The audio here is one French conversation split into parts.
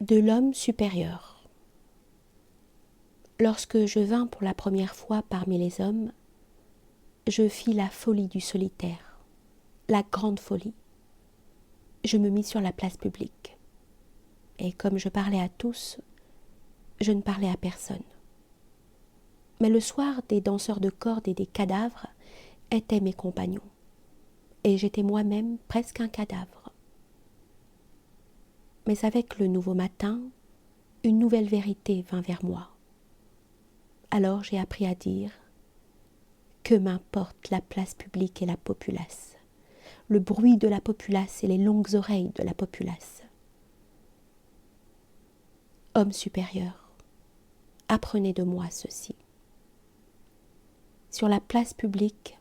de l'homme supérieur. Lorsque je vins pour la première fois parmi les hommes, je fis la folie du solitaire, la grande folie. Je me mis sur la place publique. Et comme je parlais à tous, je ne parlais à personne. Mais le soir, des danseurs de cordes et des cadavres étaient mes compagnons. Et j'étais moi-même presque un cadavre. Mais avec le nouveau matin, une nouvelle vérité vint vers moi. Alors j'ai appris à dire « Que m'importe la place publique et la populace, le bruit de la populace et les longues oreilles de la populace. » Homme supérieur, apprenez de moi ceci. Sur la place publique,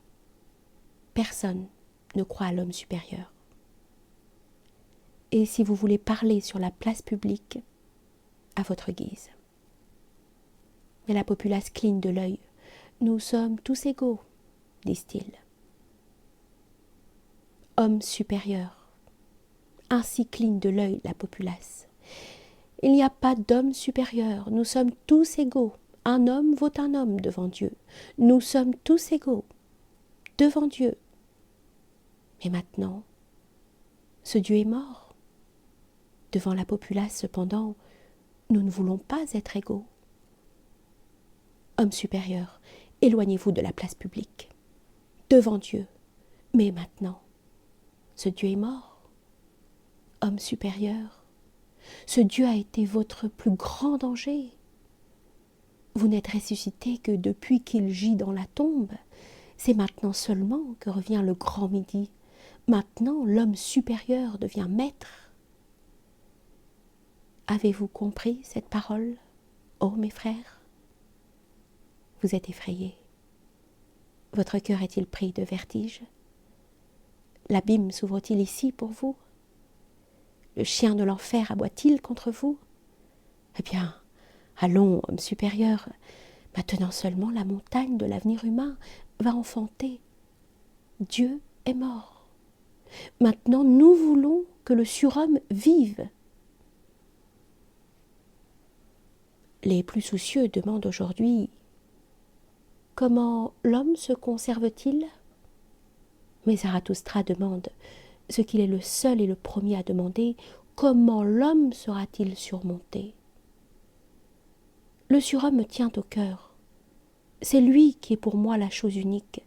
personne ne croit à l'homme supérieur. Et si vous voulez parler sur la place publique, à votre guise. Mais la populace cligne de l'œil. Nous sommes tous égaux, disent-ils. Homme supérieur, ainsi cligne de l'œil la populace. Il n'y a pas d'homme supérieur, nous sommes tous égaux. Un homme vaut un homme devant Dieu. Nous sommes tous égaux devant Dieu. Mais maintenant, ce Dieu est mort. Devant la populace, cependant, nous ne voulons pas être égaux. Homme supérieur, éloignez-vous de la place publique, devant Dieu. Mais maintenant, ce Dieu est mort. Homme supérieur, ce Dieu a été votre plus grand danger. Vous n'êtes ressuscité que depuis qu'il gît dans la tombe. C'est maintenant seulement que revient le grand midi. Maintenant, l'homme supérieur devient maître. Avez-vous compris cette parole, ô mes frères? Vous êtes effrayés. Votre cœur est-il pris de vertige? L'abîme s'ouvre-t-il ici pour vous? Le chien de l'enfer aboie-t-il contre vous? Eh bien, allons, homme supérieur, maintenant seulement la montagne de l'avenir humain va enfanter. Dieu est mort. Maintenant, nous voulons que le surhomme vive. Les plus soucieux demandent aujourd'hui « Comment l'homme se conserve-t-il » Mais Zarathustra demande ce qu'il est le seul et le premier à demander « Comment l'homme sera-t-il surmonté » Le surhomme me tient au cœur. C'est lui qui est pour moi la chose unique,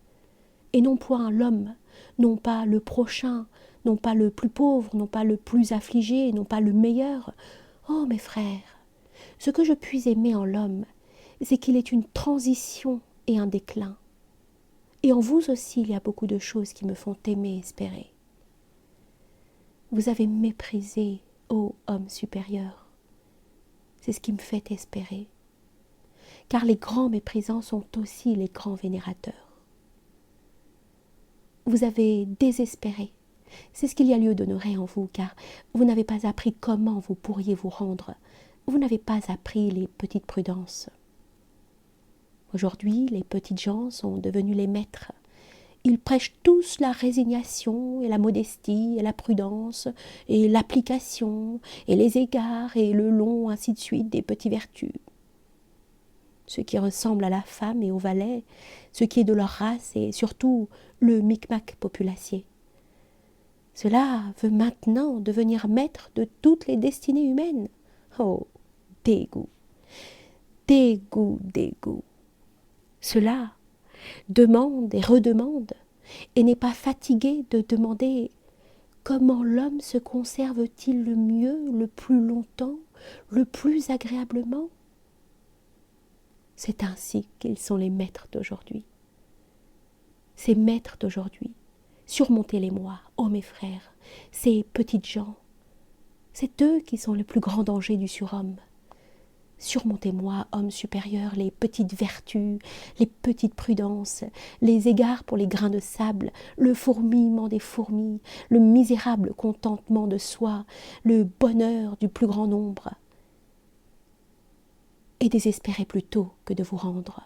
et non point l'homme, non pas le prochain, non pas le plus pauvre, non pas le plus affligé, non pas le meilleur. Oh mes frères, ce que je puis aimer en l'homme, c'est qu'il est une transition et un déclin. Et en vous aussi, il y a beaucoup de choses qui me font aimer et espérer. Vous avez méprisé, ô homme supérieur. C'est ce qui me fait espérer. Car les grands méprisants sont aussi les grands vénérateurs. Vous avez désespéré. C'est ce qu'il y a lieu d'honorer en vous, car vous n'avez pas appris comment vous pourriez vous rendre. Vous n'avez pas appris les petites prudences. Aujourd'hui, les petites gens sont devenus les maîtres. Ils prêchent tous la résignation et la modestie et la prudence et l'application et les égards et le long ainsi de suite des petites vertus. Ce qui ressemble à la femme et au valet, ce qui est de leur race et surtout le micmac populacier. Cela veut maintenant devenir maître de toutes les destinées humaines. Oh, dégoût, dégoût, dégoût. Cela demande et redemande, et n'est pas fatigué de demander comment l'homme se conserve-t-il le mieux, le plus longtemps, le plus agréablement. C'est ainsi qu'ils sont les maîtres d'aujourd'hui. Ces maîtres d'aujourd'hui, surmontez-les-moi, ô mes frères, ces petites gens, c'est eux qui sont le plus grand danger du surhomme. Surmontez-moi, homme supérieur, les petites vertus, les petites prudences, les égards pour les grains de sable, le fourmillement des fourmis, le misérable contentement de soi, le bonheur du plus grand nombre. Et désespérez plutôt que de vous rendre.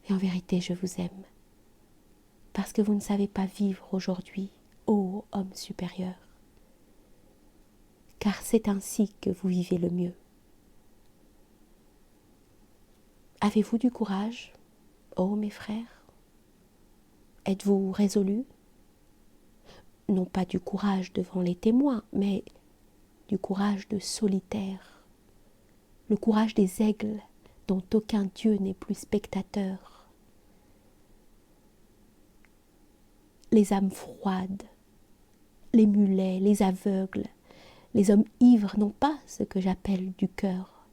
Et en vérité, je vous aime, parce que vous ne savez pas vivre aujourd'hui, ô homme supérieur. car c'est ainsi que vous vivez le mieux. Avez-vous du courage, ô mes frères? Êtes-vous résolus? Non pas du courage devant les témoins, mais du courage de solitaire, le courage des aigles dont aucun Dieu n'est plus spectateur. Les âmes froides, les mulets, les aveugles, les hommes ivres n'ont pas ce que j'appelle du cœur.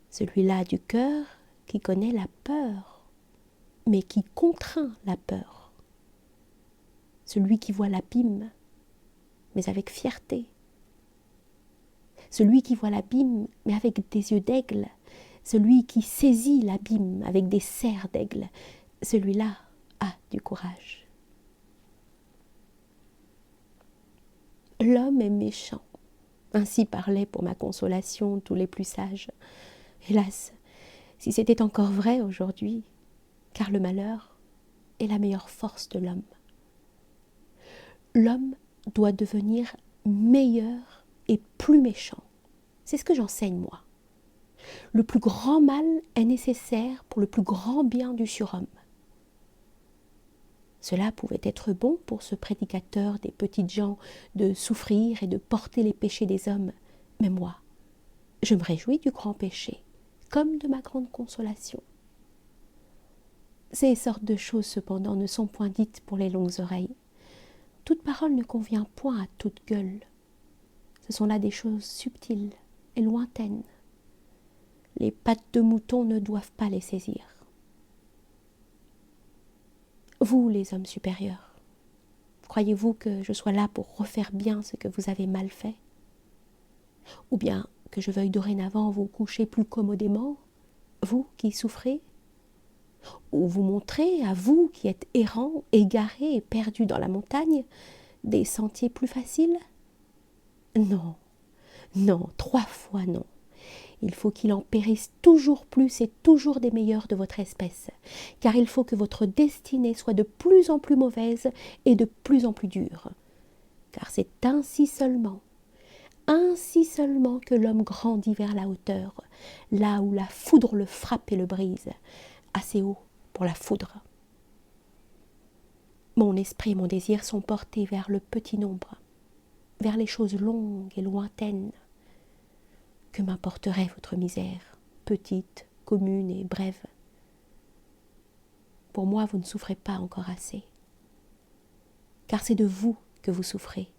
Celui-là du cœur qui connaît la peur, mais qui contraint la peur. Celui qui voit l'abîme, mais avec fierté. Celui qui voit l'abîme, mais avec des yeux d'aigle. Celui qui saisit l'abîme avec des serres d'aigle. Celui-là a du courage. L'homme est méchant. Ainsi parlaient pour ma consolation tous les plus sages. Hélas, si c'était encore vrai aujourd'hui, car le malheur est la meilleure force de l'homme. L'homme doit devenir meilleur et plus méchant. C'est ce que j'enseigne moi. Le plus grand mal est nécessaire pour le plus grand bien du surhomme. Cela pouvait être bon pour ce prédicateur des petites gens de souffrir et de porter les péchés des hommes. Mais moi, je me réjouis du grand péché, comme de ma grande consolation. Ces sortes de choses, cependant, ne sont point dites pour les longues oreilles. Toute parole ne convient point à toute gueule. Ce sont là des choses subtiles et lointaines. Les pattes de mouton ne doivent pas les saisir. Vous, les hommes supérieurs, croyez-vous que je sois là pour refaire bien ce que vous avez mal fait? Ou bien que je veuille dorénavant vous coucher plus commodément, vous qui souffrez? Ou vous montrer, à vous qui êtes errants, égarés et perdus dans la montagne, des sentiers plus faciles? Non, non, 3 fois non. Il faut qu'il en périsse toujours plus et toujours des meilleurs de votre espèce, car il faut que votre destinée soit de plus en plus mauvaise et de plus en plus dure. Car c'est ainsi seulement que l'homme grandit vers la hauteur, là où la foudre le frappe et le brise, assez haut pour la foudre. Mon esprit et mon désir sont portés vers le petit nombre, vers les choses longues et lointaines. Que m'importerait votre misère, petite, commune et brève? Pour moi, vous ne souffrez pas encore assez, car c'est de vous que vous souffrez.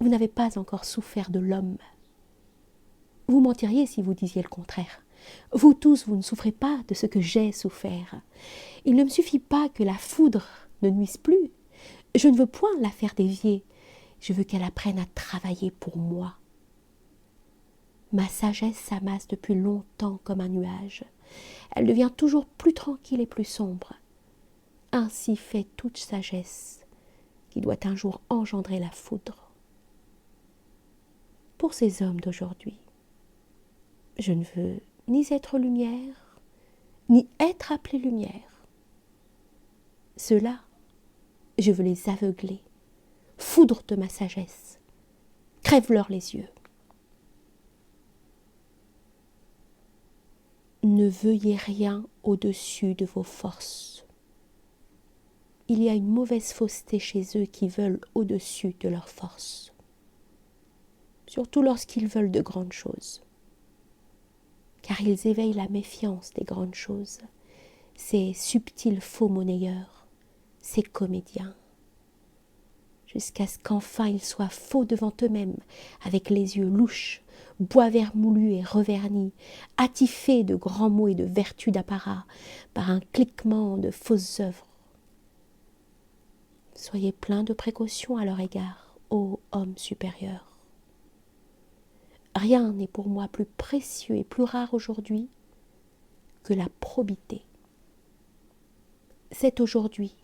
Vous n'avez pas encore souffert de l'homme. Vous mentiriez si vous disiez le contraire. Vous tous, vous ne souffrez pas de ce que j'ai souffert. Il ne me suffit pas que la foudre ne nuise plus. Je ne veux point la faire dévier. Je veux qu'elle apprenne à travailler pour moi. Ma sagesse s'amasse depuis longtemps comme un nuage. Elle devient toujours plus tranquille et plus sombre. Ainsi fait toute sagesse qui doit un jour engendrer la foudre. Pour ces hommes d'aujourd'hui, je ne veux ni être lumière, ni être appelé lumière. Ceux-là, je veux les aveugler, foudre de ma sagesse, crève-leur les yeux. Ne veuillez rien au-dessus de vos forces. Il y a une mauvaise fausseté chez eux qui veulent au-dessus de leurs forces, surtout lorsqu'ils veulent de grandes choses, car ils éveillent la méfiance des grandes choses, ces subtils faux monnayeurs, ces comédiens, jusqu'à ce qu'enfin ils soient faux devant eux-mêmes, avec les yeux louches, bois vermoulu et revernis, attifés de grands mots et de vertus d'apparat, par un cliquement de fausses œuvres. Soyez pleins de précautions à leur égard, ô hommes supérieurs. Rien n'est pour moi plus précieux et plus rare aujourd'hui que la probité. Cet aujourd'hui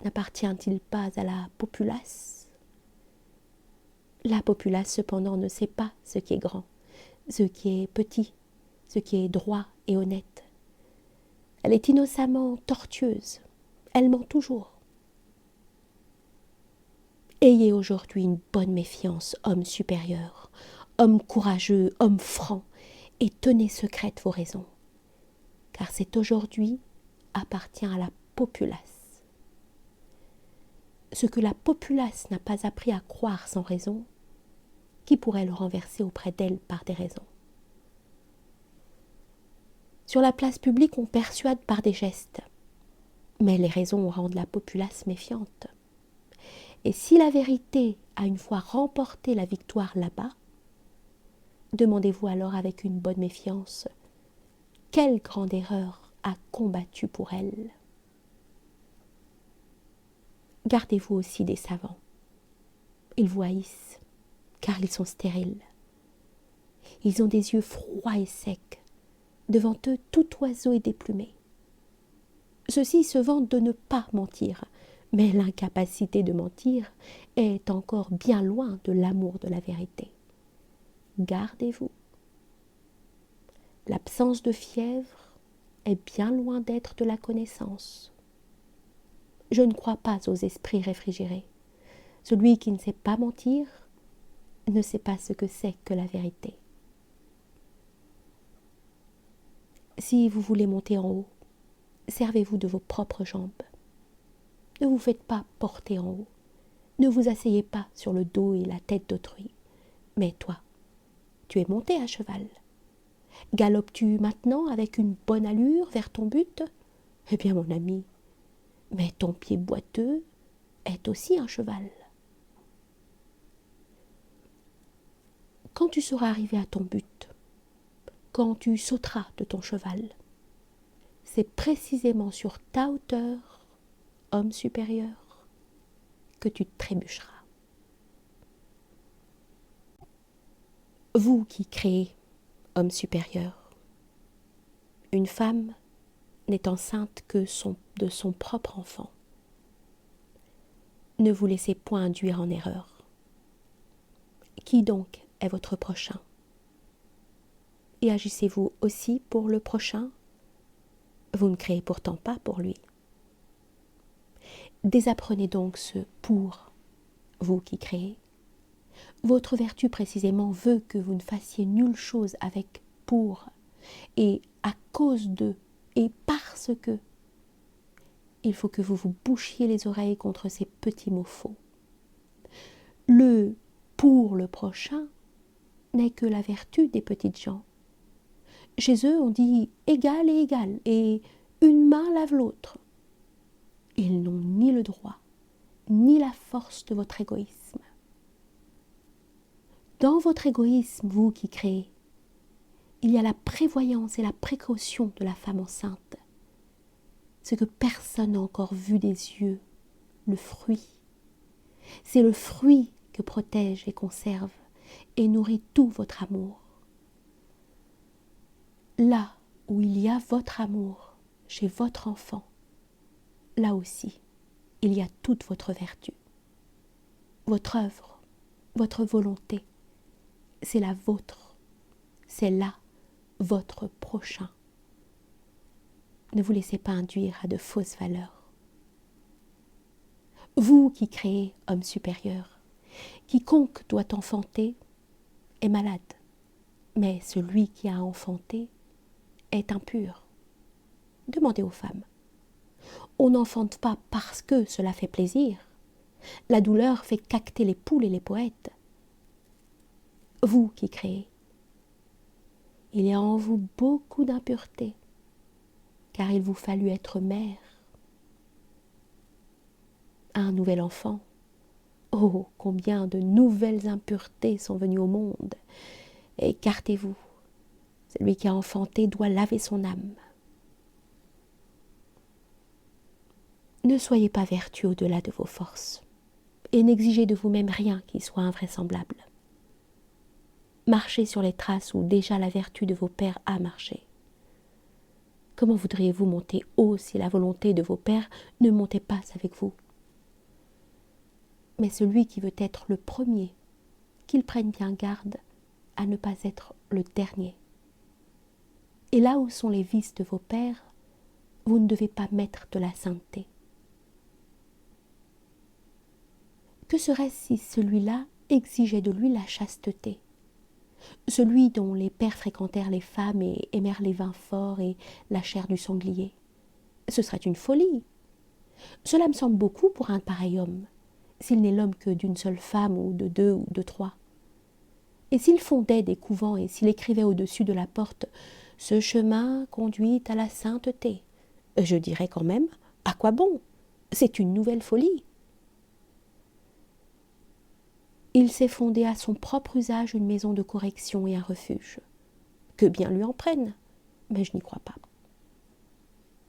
n'appartient-il pas à la populace? La populace cependant ne sait pas ce qui est grand, ce qui est petit, ce qui est droit et honnête. Elle est innocemment tortueuse, elle ment toujours. Ayez aujourd'hui une bonne méfiance, homme supérieur, homme courageux, homme franc, et tenez secrètes vos raisons, car c'est aujourd'hui appartient à la populace. Ce que la populace n'a pas appris à croire sans raison, qui pourrait le renverser auprès d'elle par des raisons? Sur la place publique, on persuade par des gestes, mais les raisons rendent la populace méfiante. Et si la vérité a une fois remporté la victoire là-bas, demandez-vous alors avec une bonne méfiance, quelle grande erreur a combattu pour elle? Gardez-vous aussi des savants. Ils vous haïssent, car ils sont stériles. Ils ont des yeux froids et secs. Devant eux, tout oiseau est déplumé. Ceux-ci se vantent de ne pas mentir, mais l'incapacité de mentir est encore bien loin de l'amour de la vérité. Gardez-vous. L'absence de fièvre est bien loin d'être de la connaissance. Je ne crois pas aux esprits réfrigérés. Celui qui ne sait pas mentir ne sait pas ce que c'est que la vérité. Si vous voulez monter en haut, servez-vous de vos propres jambes. Ne vous faites pas porter en haut. Ne vous asseyez pas sur le dos et la tête d'autrui. Mais toi, tu es monté à cheval. Galopes-tu maintenant avec une bonne allure vers ton but? Eh bien, mon ami, mais ton pied boiteux est aussi un cheval. Quand tu seras arrivé à ton but, quand tu sauteras de ton cheval, c'est précisément sur ta hauteur, homme supérieur, que tu trébucheras. Vous qui créez, homme supérieur, une femme n'est enceinte que de son propre enfant. Ne vous laissez point induire en erreur. Qui donc est votre prochain? Et agissez-vous aussi pour le prochain? Vous ne créez pourtant pas pour lui. Désapprenez donc ce pour, vous qui créez. Votre vertu précisément veut que vous ne fassiez nulle chose avec pour, et à cause de, et parce que. Il faut que vous vous bouchiez les oreilles contre ces petits mots faux. Le pour le prochain n'est que la vertu des petites gens. Chez eux, on dit égal et égal, et une main lave l'autre. Ils n'ont ni le droit, ni la force de votre égoïsme. Dans votre égoïsme, vous qui créez, il y a la prévoyance et la précaution de la femme enceinte. Ce que personne n'a encore vu des yeux, le fruit. C'est le fruit que protège et conserve et nourrit tout votre amour. Là où il y a votre amour, chez votre enfant, là aussi, il y a toute votre vertu. Votre œuvre, votre volonté, c'est la vôtre, c'est là votre prochain. Ne vous laissez pas induire à de fausses valeurs. Vous qui créez, homme supérieur, quiconque doit enfanter est malade, mais celui qui a enfanté est impur. Demandez aux femmes. On n'enfante pas parce que cela fait plaisir. La douleur fait caqueter les poules et les poètes. Vous qui créez, il y a en vous beaucoup d'impureté, car il vous fallut être mère. Un nouvel enfant. Oh, combien de nouvelles impuretés sont venues au monde. Écartez-vous. Celui qui a enfanté doit laver son âme. Ne soyez pas vertueux au-delà de vos forces, et n'exigez de vous-même rien qui soit invraisemblable. Marchez sur les traces où déjà la vertu de vos pères a marché. Comment voudriez-vous monter haut si la volonté de vos pères ne montait pas avec vous? Mais celui qui veut être le premier, qu'il prenne bien garde à ne pas être le dernier. Et là où sont les vices de vos pères, vous ne devez pas mettre de la sainteté. Que serait-ce si celui-là exigeait de lui la chasteté? Celui dont les pères fréquentèrent les femmes et aimèrent les vins forts et la chair du sanglier. Ce serait une folie. Cela me semble beaucoup pour un pareil homme, s'il n'est l'homme que d'une seule femme ou de deux ou de trois. Et s'il fondait des couvents et s'il écrivait au-dessus de la porte « Ce chemin conduit à la sainteté », je dirais quand même « À quoi bon? C'est une nouvelle folie ». Il s'est fondé à son propre usage une maison de correction et un refuge. Que bien lui en prenne, mais je n'y crois pas.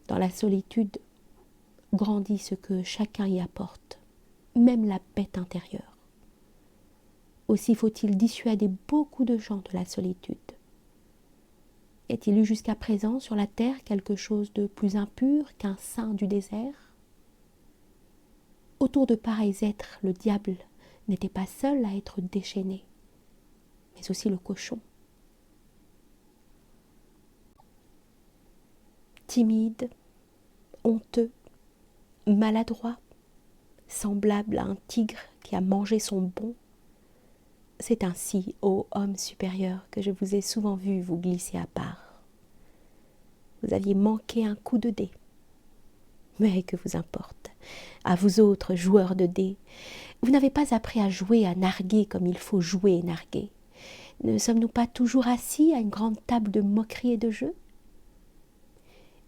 Dans la solitude, grandit ce que chacun y apporte, même la bête intérieure. Aussi faut-il dissuader beaucoup de gens de la solitude. Est-il eu jusqu'à présent sur la terre quelque chose de plus impur qu'un saint du désert? Autour de pareils êtres, le diable n'était pas seul à être déchaîné, mais aussi le cochon. Timide, honteux, maladroit, semblable à un tigre qui a mangé son bon, c'est ainsi, ô homme supérieur, que je vous ai souvent vu vous glisser à part. Vous aviez manqué un coup de dé. Mais que vous importe, à vous autres joueurs de dés, vous n'avez pas appris à jouer, à narguer comme il faut jouer et narguer. Ne sommes-nous pas toujours assis à une grande table de moquerie et de jeu?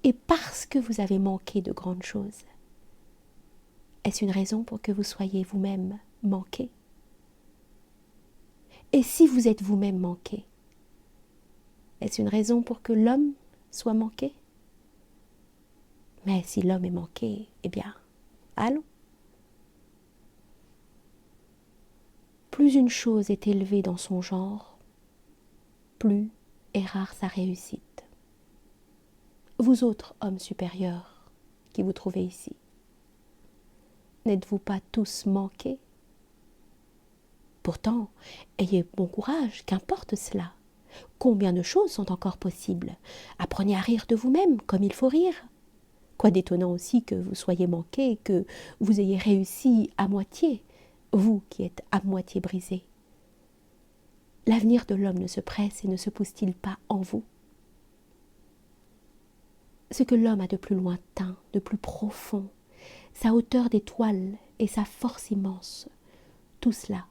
Et parce que vous avez manqué de grandes choses, est-ce une raison pour que vous soyez vous-même manqué? Et si vous êtes vous-même manqué, est-ce une raison pour que l'homme soit manqué? Mais si l'homme est manqué, eh bien, allons. Plus une chose est élevée dans son genre, plus est rare sa réussite. Vous autres hommes supérieurs qui vous trouvez ici, n'êtes-vous pas tous manqués? Pourtant, ayez bon courage, qu'importe cela. Combien de choses sont encore possibles? Apprenez à rire de vous-même comme il faut rire. Quoi d'étonnant aussi que vous soyez manqué, que vous ayez réussi à moitié, vous qui êtes à moitié brisé. L'avenir de l'homme ne se presse et ne se pousse-t-il pas en vous? Ce que l'homme a de plus lointain, de plus profond, sa hauteur d'étoile et sa force immense, tout cela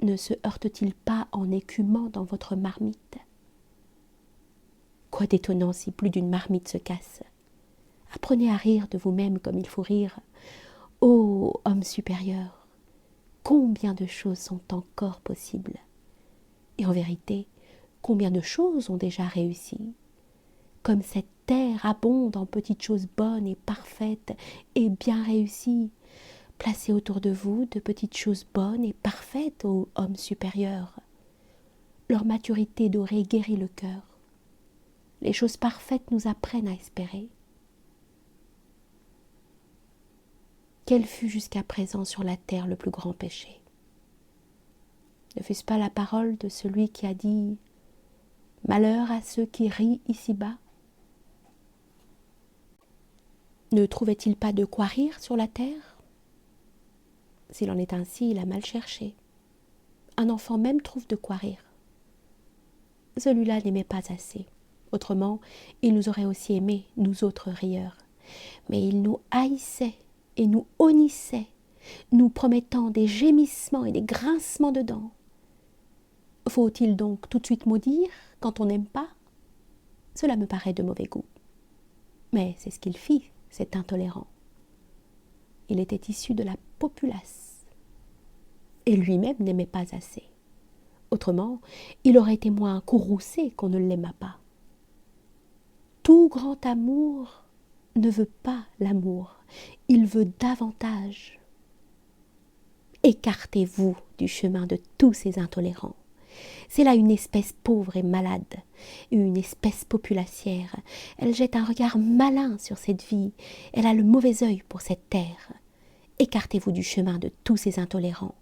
ne se heurte-t-il pas en écumant dans votre marmite? Quoi d'étonnant si plus d'une marmite se casse? Apprenez à rire de vous-même comme il faut rire. Ô homme supérieur, combien de choses sont encore possibles? Et en vérité, combien de choses ont déjà réussi? Comme cette terre abonde en petites choses bonnes et parfaites et bien réussies, placez autour de vous de petites choses bonnes et parfaites, ô hommes supérieurs. Leur maturité dorée guérit le cœur. Les choses parfaites nous apprennent à espérer. Quel fut jusqu'à présent sur la terre le plus grand péché? Ne fût-ce pas la parole de celui qui a dit « Malheur à ceux qui rient ici-bas » Ne trouvait-il pas de quoi rire sur la terre? S'il en est ainsi, il a mal cherché. Un enfant même trouve de quoi rire. Celui-là n'aimait pas assez. Autrement, il nous aurait aussi aimés, nous autres rieurs. Mais il nous haïssait et nous honnissait, nous promettant des gémissements et des grincements de dents. Faut-il donc tout de suite maudire quand on n'aime pas? Cela me paraît de mauvais goût. Mais c'est ce qu'il fit, cet intolérant. Il était issu de la populace. Et lui-même n'aimait pas assez. Autrement, il aurait été moins courroucé qu'on ne l'aima pas. Tout grand amour ne veut pas l'amour, il veut davantage. Écartez-vous du chemin de tous ces intolérants. C'est là une espèce pauvre et malade, une espèce populacière. Elle jette un regard malin sur cette vie, elle a le mauvais œil pour cette terre. Écartez-vous du chemin de tous ces intolérants.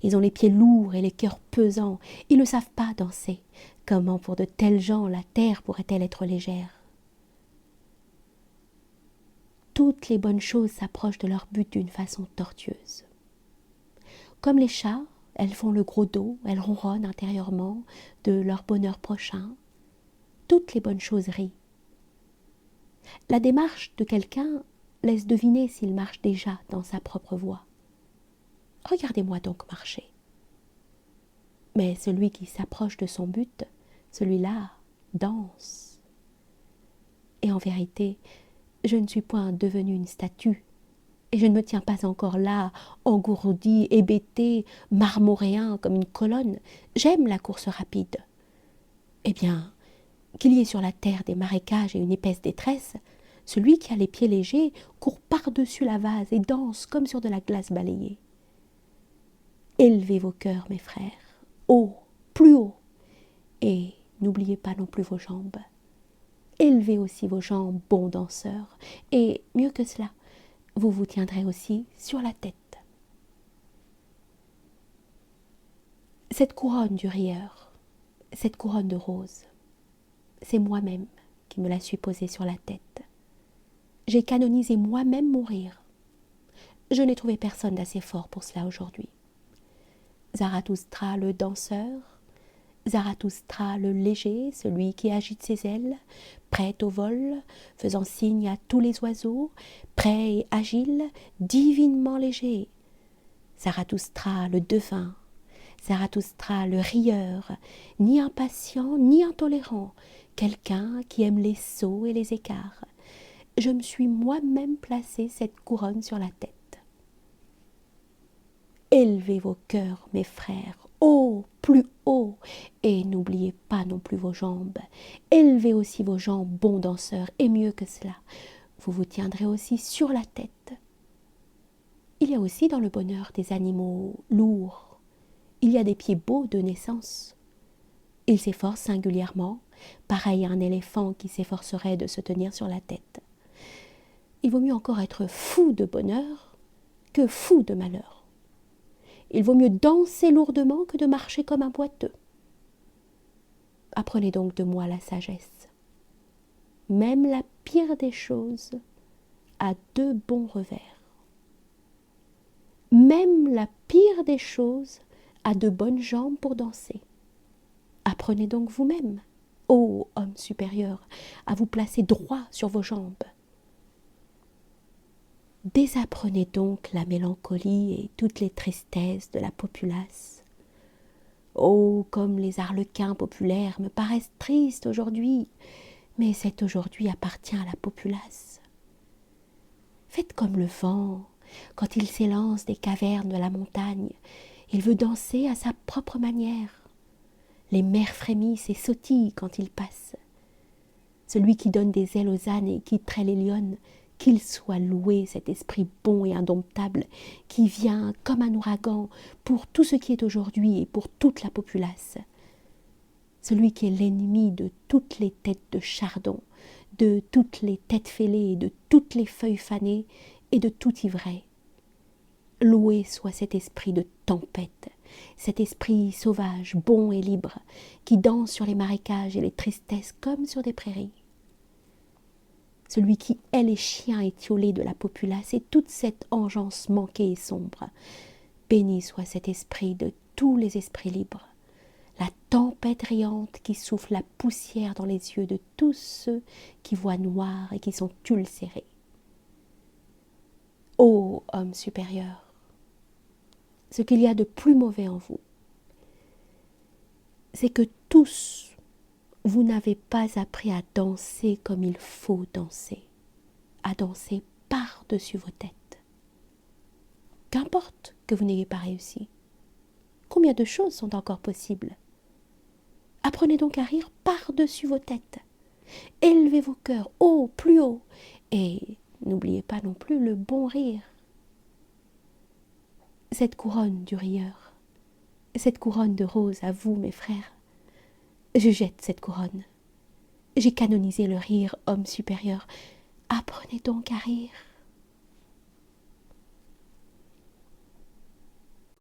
Ils ont les pieds lourds et les cœurs pesants, ils ne savent pas danser. Comment pour de tels gens la terre pourrait-elle être légère? Toutes les bonnes choses s'approchent de leur but d'une façon tortueuse. Comme les chats, elles font le gros dos, elles ronronnent intérieurement de leur bonheur prochain. Toutes les bonnes choses rient. La démarche de quelqu'un laisse deviner s'il marche déjà dans sa propre voie. Regardez-moi donc marcher. Mais celui qui s'approche de son but, celui-là danse. Et en vérité, je ne suis point devenue une statue, et je ne me tiens pas encore là, engourdie, hébétée, marmoréen comme une colonne. J'aime la course rapide. Eh bien, qu'il y ait sur la terre des marécages et une épaisse détresse, celui qui a les pieds légers court par-dessus la vase et danse comme sur de la glace balayée. Élevez vos cœurs, mes frères, haut, plus haut, et n'oubliez pas non plus vos jambes. Élevez aussi vos jambes, bons danseurs, et mieux que cela, vous vous tiendrez aussi sur la tête. Cette couronne du rieur, cette couronne de rose, c'est moi-même qui me la suis posée sur la tête. J'ai canonisé moi-même mon rire. Je n'ai trouvé personne d'assez fort pour cela aujourd'hui. Zarathustra le danseur, Zarathustra le léger, celui qui agite ses ailes, prêt au vol, faisant signe à tous les oiseaux, prêt et agile, divinement léger. Zarathustra le devin, Zarathustra le rieur, ni impatient ni intolérant, quelqu'un qui aime les sauts et les écarts. Je me suis moi-même placé cette couronne sur la tête. Élevez vos cœurs, mes frères, haut, plus haut, et n'oubliez pas non plus vos jambes. Élevez aussi vos jambes, bons danseurs, et mieux que cela, vous vous tiendrez aussi sur la tête. Il y a aussi dans le bonheur des animaux lourds. Il y a des pieds beaux de naissance. Ils s'efforcent singulièrement, pareil à un éléphant qui s'efforcerait de se tenir sur la tête. Il vaut mieux encore être fou de bonheur que fou de malheur. Il vaut mieux danser lourdement que de marcher comme un boiteux. Apprenez donc de moi la sagesse. Même la pire des choses a deux bons revers. Même la pire des choses a de bonnes jambes pour danser. Apprenez donc vous-même, ô homme supérieur, à vous placer droit sur vos jambes. Désapprenez donc la mélancolie et toutes les tristesses de la populace. Oh, comme les arlequins populaires me paraissent tristes aujourd'hui, mais cet aujourd'hui appartient à la populace. Faites comme le vent, quand il s'élance des cavernes de la montagne, il veut danser à sa propre manière. Les mers frémissent et sautillent quand il passe. Celui qui donne des ailes aux ânes et qui traite les lionnes, qu'il soit loué, cet esprit bon et indomptable, qui vient comme un ouragan pour tout ce qui est aujourd'hui et pour toute la populace. Celui qui est l'ennemi de toutes les têtes de chardon, de toutes les têtes fêlées, de toutes les feuilles fanées et de tout ivraie. Loué soit cet esprit de tempête, cet esprit sauvage, bon et libre, qui danse sur les marécages et les tristesses comme sur des prairies. Celui qui hait les chiens étiolés de la populace et toute cette engeance manquée et sombre. Béni soit cet esprit de tous les esprits libres, la tempête riante qui souffle la poussière dans les yeux de tous ceux qui voient noir et qui sont ulcérés. Ô homme supérieur, ce qu'il y a de plus mauvais en vous, c'est que tous, vous n'avez pas appris à danser comme il faut danser, à danser par-dessus vos têtes. Qu'importe que vous n'ayez pas réussi. Combien de choses sont encore possibles? Apprenez donc à rire par-dessus vos têtes. Élevez vos cœurs haut, plus haut, et n'oubliez pas non plus le bon rire. Cette couronne du rieur, cette couronne de rose à vous, mes frères, je jette cette couronne. J'ai canonisé le rire, homme supérieur. Apprenez donc à rire.